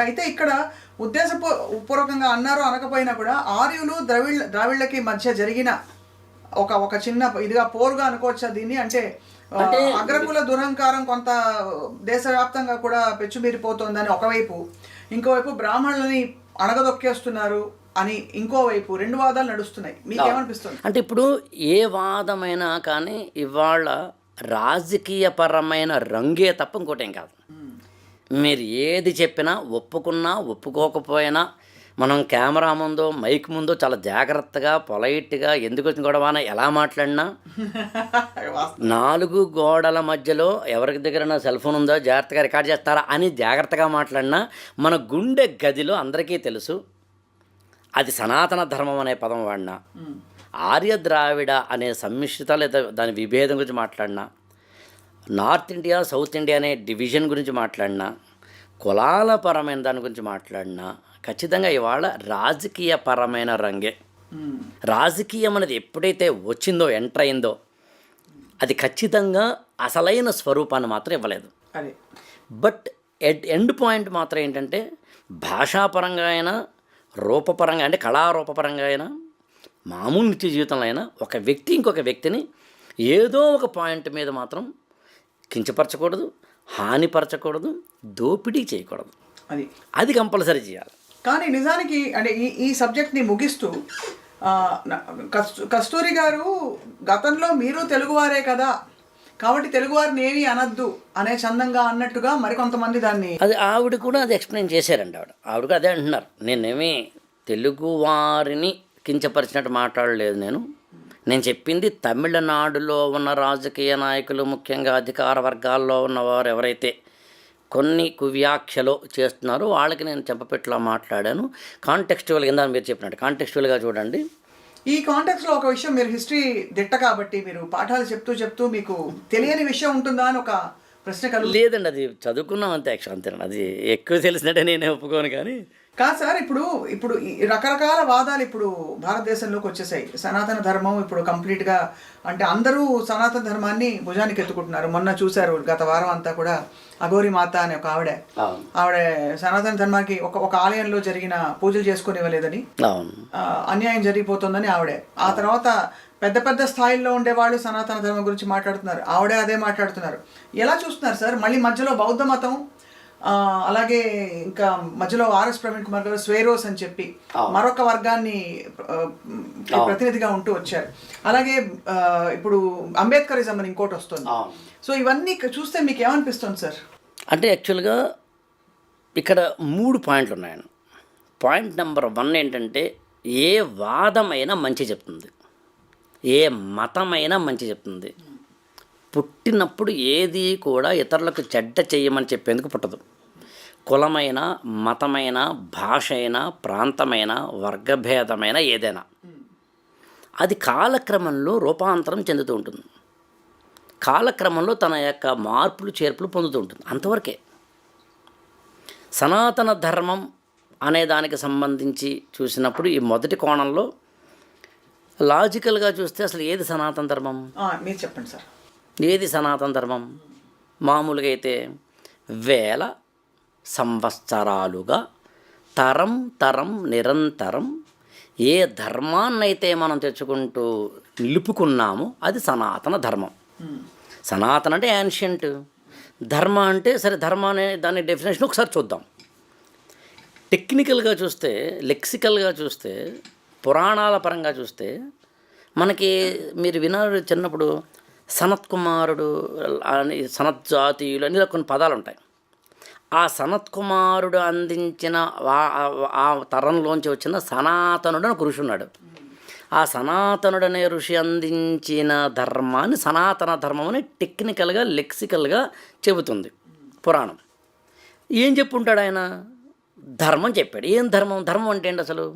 అయితే ఇక్కడ ఉద్దేశపూర్వకంగా అన్నారు అనకపోయినా కూడా ఆర్యులు ద్రావిళ్ళకి మధ్య జరిగిన ఒక చిన్న ఇదిగా పోరుగా అనుకోవచ్చా దీన్ని? అంటే అగ్రకుల దురహంకారం కొంత దేశవ్యాప్తంగా కూడా పెచ్చుమీరిపోతోందని ఒకవైపు, ఇంకోవైపు బ్రాహ్మణులని అణగదొక్కేస్తున్నారు అని ఇంకోవైపు రెండు వాదాలు నడుస్తున్నాయి. మీకేమనిపిస్తుంది? అంటే ఇప్పుడు ఏ వాదమైనా కానీ ఇవాళ రాజకీయపరమైన రంగే తప్ప ఇంకోటేం కాదు. మీరు ఏది చెప్పినా ఒప్పుకున్నా ఒప్పుకోకపోయినా మనం కెమెరా ముందో మైక్ ముందో చాలా జాగ్రత్తగా పొలైట్గా ఎందుకు వచ్చిన గొడవన ఎలా మాట్లాడినా 4 గోడల మధ్యలో ఎవరికి దగ్గర సెల్ ఫోన్ ఉందో జాగ్రత్తగా రికార్డ్ చేస్తారా అని జాగ్రత్తగా మాట్లాడినా మన గుండె గదిలో అందరికీ తెలుసు అది సనాతన ధర్మం అనే పదం వాడినా, ఆర్య ద్రావిడ అనే సమ్మిశ్రిత లేదా దాని విభేదం గురించి మాట్లాడినా, నార్త్ ఇండియా సౌత్ ఇండియా అనే డివిజన్ గురించి మాట్లాడినా, కులాల పరమైన దాని గురించి మాట్లాడినా ఖచ్చితంగా ఇవాళ రాజకీయపరమైన రంగే. రాజకీయం అనేది ఎప్పుడైతే వచ్చిందో ఎంటర్ అయిందో అది ఖచ్చితంగా అసలైన స్వరూపాన్ని మాత్రం ఇవ్వలేదు. బట్ ఎండ్ పాయింట్ మాత్రం ఏంటంటే భాషాపరంగా అయినా రూపపరంగా అంటే కళారూపపరంగా అయినా మామూలు నిత్య జీవితంలో అయినా ఒక వ్యక్తి ఇంకొక వ్యక్తిని ఏదో ఒక పాయింట్ మీద మాత్రం కించపరచకూడదు, హానిపరచకూడదు, దోపిడీ చేయకూడదు. అది కంపల్సరీ చేయాలి. కానీ నిజానికి అంటే ఈ సబ్జెక్ట్ని ముగిస్తూ కస్తూరి గారు గతంలో మీరు తెలుగువారే కదా కాబట్టి తెలుగువారిని ఏమీ అనద్దు అనే చందంగా అన్నట్టుగా మరికొంతమంది దాన్ని అది ఆవిడ కూడా అది ఎక్స్ప్లెయిన్ చేశారండి. ఆవిడ కూడా అదే అంటున్నారు. నేనేమి తెలుగువారిని కించపరిచినట్టు మాట్లాడలేదు. నేను చెప్పింది తమిళనాడులో ఉన్న రాజకీయ నాయకులు ముఖ్యంగా అధికార వర్గాల్లో ఉన్నవారు ఎవరైతే కొన్ని కువ్యాఖ్యలు చేస్తున్నారో వాళ్ళకి నేను చెంపపెట్టులా మాట్లాడాను. కాంటెక్స్చువల్గా ఇందా మీరు చెప్పినట్టు కాంటెక్స్చువల్గా చూడండి. ఈ కాంటెక్స్లో ఒక విషయం, మీరు హిస్టరీ దిట్ట కాబట్టి మీరు పాఠాలు చెప్తూ మీకు తెలియని విషయం ఉంటుందా అని ఒక ప్రశ్న కలుగు. లేదండి, అది చదువుకున్నాం అంతే. అంతేనండి, అది ఎక్కువ తెలిసినట్టే నేనే ఒప్పుకోను. కానీ కాదు సార్, ఇప్పుడు రకరకాల వాదాలు ఇప్పుడు భారతదేశంలోకి వచ్చేసాయి. సనాతన ధర్మం ఇప్పుడు కంప్లీట్గా అంటే అందరూ సనాతన ధర్మాన్ని భుజానికి ఎత్తుకుంటున్నారు. మొన్న చూశారు గత వారం అంతా కూడా అఘోరి మాత అనే ఒక ఆవిడ సనాతన ధర్మానికి ఒక ఆలయంలో జరిగిన పూజలు చేసుకునేవ్వలేదని, అన్యాయం జరిగిపోతుందని ఆవిడే. ఆ తర్వాత పెద్ద పెద్ద స్థాయిల్లో ఉండేవాళ్ళు సనాతన ధర్మం గురించి మాట్లాడుతున్నారు, ఆవిడే అదే మాట్లాడుతున్నారు. ఎలా చూస్తున్నారు సార్? మళ్ళీ మధ్యలో బౌద్ధ మతం, అలాగే ఇంకా మధ్యలో ఆర్ఎస్ ప్రవీణ్ కుమార్ గారు స్వేరోస్ అని చెప్పి మరొక వర్గాన్ని ప్రతినిధిగా ఉంటూ వచ్చారు. అలాగే ఇప్పుడు అంబేద్కరిజం అని ఇంకోటి వస్తుంది. సో ఇవన్నీ చూస్తే మీకు ఏమనిపిస్తుంది సార్? అంటే యాక్చువల్గా ఇక్కడ 3 పాయింట్లు ఉన్నాయండి. పాయింట్ నెంబర్ 1 ఏంటంటే ఏ వాదమైనా మంచి చెప్తుంది, ఏ మతమైనా మంచి చెప్తుంది. పుట్టినప్పుడు ఏది కూడా ఇతరులకు చెడ్డ చేయమని చెప్పేందుకు పుట్టదు. కులమైన, మతమైన, భాష అయినా, ప్రాంతమైన, వర్గభేదమైన ఏదైనా అది కాలక్రమంలో రూపాంతరం చెందుతూ ఉంటుంది. కాలక్రమంలో తన యొక్క మార్పులు చేర్పులు పొందుతూ ఉంటుంది. అంతవరకే. సనాతన ధర్మం అనే దానికి సంబంధించి చూసినప్పుడు ఈ మొదటి కోణంలో లాజికల్గా చూస్తే అసలు ఏది సనాతన ధర్మం? మీరు చెప్పండి సార్. ఏది సనాతన ధర్మం? మామూలుగా అయితే వేల సంవత్సరాలుగా తరం తరం నిరంతరం ఏ ధర్మాన్నైతే మనం తెచ్చుకుంటూ నిలుపుకున్నామో అది సనాతన ధర్మం. సనాతన అంటే యాన్షియంట్, ధర్మ అంటే సరే ధర్మ అనే దాని డెఫినేషన్ ఒకసారి చూద్దాం. టెక్నికల్గా చూస్తే, లెక్సికల్గా చూస్తే, పురాణాల పరంగా చూస్తే మనకి మీరు వినారు చిన్నప్పుడు సనత్ కుమారుడు అని, సనత్ జాతీయులు అని ఇలా కొన్ని పదాలు ఉంటాయి. ఆ సనత్ కుమారుడు అందించిన ఆ తరంలోంచి వచ్చిన సనాతనుడు అని ఒక ఋషి ఉన్నాడు. ఆ సనాతనుడు అనే ఋషి అందించిన ధర్మాన్ని సనాతన ధర్మం అని టెక్నికల్గా లెక్సికల్గా చెబుతుంది పురాణం. ఏం చెప్పుంటాడు ఆయన? ధర్మం చెప్పాడు. ఏం ధర్మం? ధర్మం అంటే ఏంటి అసలు?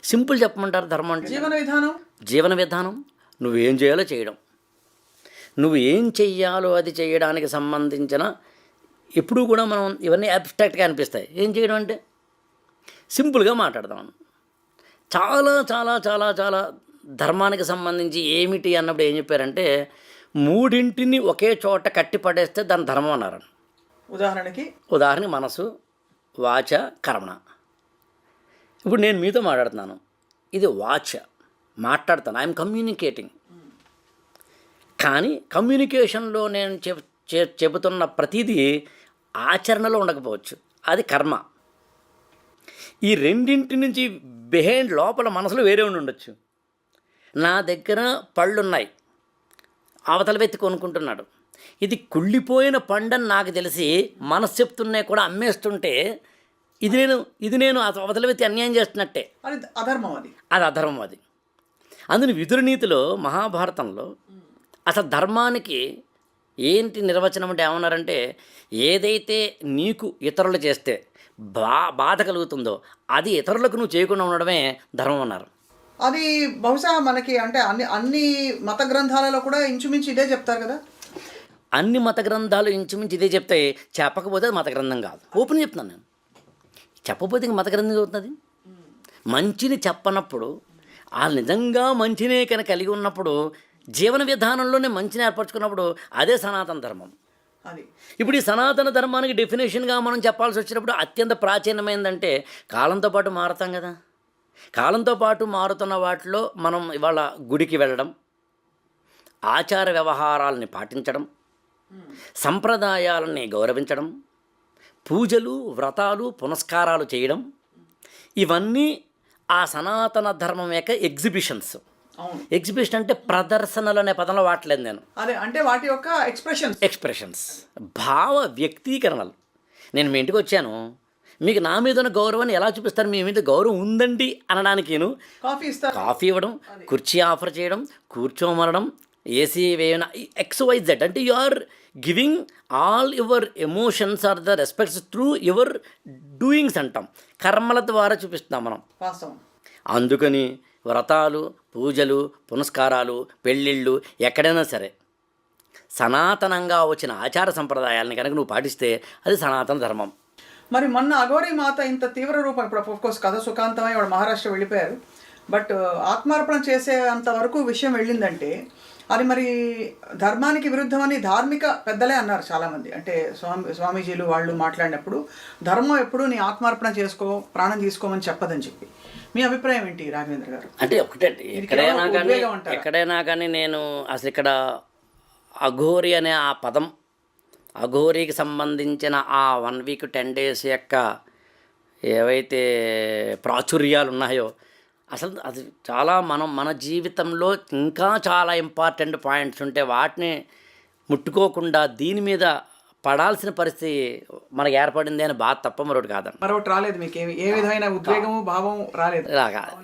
సింపుల్ చెప్పమంటారు. ధర్మం అంటే జీవన విధానం. నువ్వేం చేయాలో చేయడం, నువ్వు ఏం చెయ్యాలో అది చేయడానికి సంబంధించిన, ఎప్పుడూ కూడా మనం ఇవన్నీ అబ్స్ట్రాక్ట్గా అనిపిస్తాయి. ఏం చేయడం అంటే సింపుల్గా మాట్లాడదాం. చాలా చాలా చాలా చాలా ధర్మానికి సంబంధించి ఏమిటి అన్నప్పుడు ఏం చెప్పారంటే 3 ఒకే చోట కట్టి పడేస్తే దాని ధర్మం అన్నారు. ఉదాహరణకి మనసు, వాచ కర్మణ. ఇప్పుడు నేను మీతో మాట్లాడుతున్నాను, ఇది వాచ, మాట్లాడుతాను, ఐఎమ్ కమ్యూనికేటింగ్. కానీ కమ్యూనికేషన్లో నేను చెబుతున్న ప్రతిదీ ఆచరణలో ఉండకపోవచ్చు, అది కర్మ. ఈ రెండింటి నుంచి బిహైండ్ లోపల మనసులో వేరే ఉండి ఉండొచ్చు. నా దగ్గర పళ్ళున్నాయి, అవతల వ్యక్తి కొనుక్కుంటున్నాడు, ఇది కుళ్ళిపోయిన పండని నాకు తెలిసి మనసు చెప్తున్నాయి కూడా అమ్మేస్తుంటే ఇది నేను అవతల వ్యక్తి అన్యాయం చేస్తున్నట్టే. అది అధర్మం, అది అధర్మం. అది అందుని విదురనీతిలో మహాభారతంలో అసలు ధర్మానికి ఏంటి నిర్వచనం అంటే ఏమన్నారంటే, ఏదైతే నీకు ఇతరులు చేస్తే బాధ కలుగుతుందో అది ఇతరులకు నువ్వు చేయకుండా ఉండడమే ధర్మం అన్నారు. అది బహుశా మనకి అంటే అన్ని మత గ్రంథాలలో కూడా ఇంచుమించు ఇదే చెప్తారు కదా. అన్ని మత గ్రంథాలు ఇంచుమించు ఇదే చెప్తాయి. చెప్పకపోతే అది మత గ్రంథం కాదు. ఓపెన్ చెప్తున్నాను నేను. చెప్పకపోతే ఇంక మత గ్రంథం అవుతుంది. మంచిని చెప్పనప్పుడు, వాళ్ళు నిజంగా మంచినే కనుక కలిగి ఉన్నప్పుడు, జీవన విధానంలోనే మంచిని ఏర్పరచుకున్నప్పుడు అదే సనాతన ధర్మం. అది ఇప్పుడు ఈ సనాతన ధర్మానికి డెఫినేషన్గా మనం చెప్పాల్సి వచ్చినప్పుడు అత్యంత ప్రాచీనమైందంటే కాలంతో పాటు మారుతాం కదా. కాలంతో పాటు మారుతున్న వాటిలో మనం ఇవాళ గుడికి వెళ్ళడం, ఆచార వ్యవహారాలని పాటించడం, సంప్రదాయాలని గౌరవించడం, పూజలు, వ్రతాలు, పునస్కారాలు చేయడం, ఇవన్నీ ఆ సనాతన ధర్మం యొక్క ఎగ్జిబిషన్స్. ఎగ్జిబిషన్ అంటే ప్రదర్శనలు అనే పదంలో వాడలేదు నేను. అదే అంటే వాటి యొక్క ఎక్స్ప్రెషన్స్, భావ వ్యక్తీకరణలు. నేను మీ ఇంటికి వచ్చాను, మీకు నా మీద ఉన్న గౌరవాన్ని ఎలా చూపిస్తారు? మీ మీద గౌరవం ఉందండి అనడానికి కాఫీ ఇవ్వడం, కుర్చీ ఆఫర్ చేయడం, కూర్చోమనడం, ఏసీ వేయడం, XYZ అంటే you are giving all your emotions are the respects through your doings అంటాం. కర్మల ద్వారా చూపిస్తున్నాం మనం. అందుకని వ్రతాలు, పూజలు, పునస్కారాలు, పెళ్ళిళ్ళు ఎక్కడైనా సరే సనాతనంగా వచ్చిన ఆచార సంప్రదాయాలని కనుక నువ్వు పాటిస్తే అది సనాతన ధర్మం. మరి మొన్న అఘోరి మాత ఇంత తీవ్ర రూపం, ఇప్పుడు ఆఫ్కోర్స్ కథ సుఖాంతమై వాడు మహారాష్ట్ర వెళ్ళిపోయారు, బట్ ఆత్మార్పణ చేసే అంతవరకు విషయం వెళ్ళిందంటే అది మరి ధర్మానికి విరుద్ధమని ధార్మిక పెద్దలే అన్నారు చాలామంది. అంటే స్వామీజీలు వాళ్ళు మాట్లాడినప్పుడు ధర్మం ఎప్పుడు నీ ఆత్మార్పణ చేసుకో, ప్రాణం తీసుకోమని చెప్పదని చెప్పి. మీ అభిప్రాయం ఏంటి రాఘవేంద్ర గారు? అంటే ఒకటే, ఎక్కడైనా కానీ నేను అసలు ఇక్కడ అఘోరి అనే ఆ పదం, అఘోరికి సంబంధించిన ఆ 1 వీక్ 10 డేస్ యొక్క ఏవైతే ప్రాచుర్యాలు ఉన్నాయో అసలు అది చాలా మన జీవితంలో ఇంకా చాలా ఇంపార్టెంట్ పాయింట్స్ ఉంటే వాటిని ముట్టుకోకుండా దీని మీద పడాల్సిన పరిస్థితి మనకు ఏర్పడింది అని బాధ తప్ప మరొకటి కాదండి. మరొకటి రాలేదు మీకు? ఏ విధమైన ఉద్వేగము, భావం రాలేదు? ఇలాగా